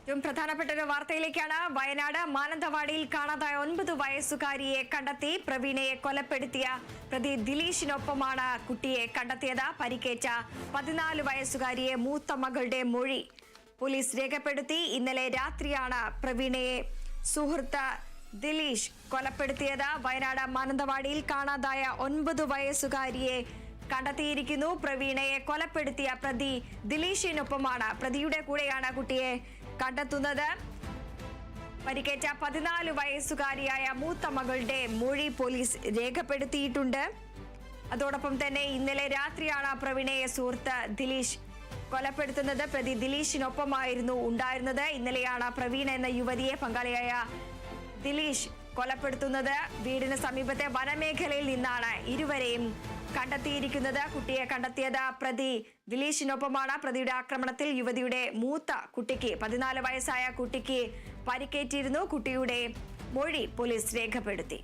ഏറ്റവും പ്രധാനപ്പെട്ട ഒരു വാർത്തയിലേക്കാണ്. വയനാട് മാനന്തവാടിയിൽ കാണാതായ 9 വയസ്സുകാരിയെ കണ്ടെത്തി. പ്രവീണയെ കൊലപ്പെടുത്തിയ പ്രതി ദിലീഷിനൊപ്പമാണ് കുട്ടിയെ കണ്ടെത്തിയത്. പരിക്കേറ്റ 14 വയസ്സുകാരിയെ മൂത്ത മകളുടെ മൊഴി പോലീസ് രേഖപ്പെടുത്തി. ഇന്നലെ രാത്രിയാണ് പ്രവീണയെ സുഹൃത്ത് ദിലീഷ് കൊലപ്പെടുത്തിയത്. വയനാട് മാനന്തവാടിയിൽ കാണാതായ 9 വയസ്സുകാരിയെ കണ്ടെത്തിയിരിക്കുന്നു. പ്രവീണയെ കൊലപ്പെടുത്തിയ പ്രതി ദിലീഷിനൊപ്പമാണ്, പ്രതിയുടെ കൂടെയാണ് കുട്ടിയെ കണ്ടെത്തുന്നത്. പരിക്കേറ്റ 14 വയസ്സുകാരിയായ മൂത്ത മകളുടെ മൊഴി പോലീസ് രേഖപ്പെടുത്തിയിട്ടുണ്ട്. അതോടൊപ്പം തന്നെ ഇന്നലെ രാത്രിയാണ് പ്രവീണയെ സുഹൃത്ത് ദിലീഷ് കൊലപ്പെടുത്തുന്നത്. പ്രതി ദിലീഷിനൊപ്പമായിരുന്നു ഉണ്ടായിരുന്നത്. ഇന്നലെയാണ് പ്രവീണ എന്ന യുവതിയെ പങ്കാളിയായ ദിലീഷ് കൊലപ്പെടുത്തുന്നത്. വീടിന് സമീപത്തെ വനമേഖലയിൽ നിന്നാണ് ഇരുവരെയും കണ്ടെത്തിയിരിക്കുന്നത്. കുട്ടിയെ കണ്ടെത്തിയത് പ്രതി ദിലീഷിനൊപ്പമാണ്. പ്രതിയുടെ ആക്രമണത്തിൽ യുവതിയുടെ മൂത്ത കുട്ടിക്ക്, 14 വയസ്സായ കുട്ടിക്ക് പരിക്കേറ്റിരുന്നു. കുട്ടിയുടെ മൊഴി പോലീസ് രേഖപ്പെടുത്തി.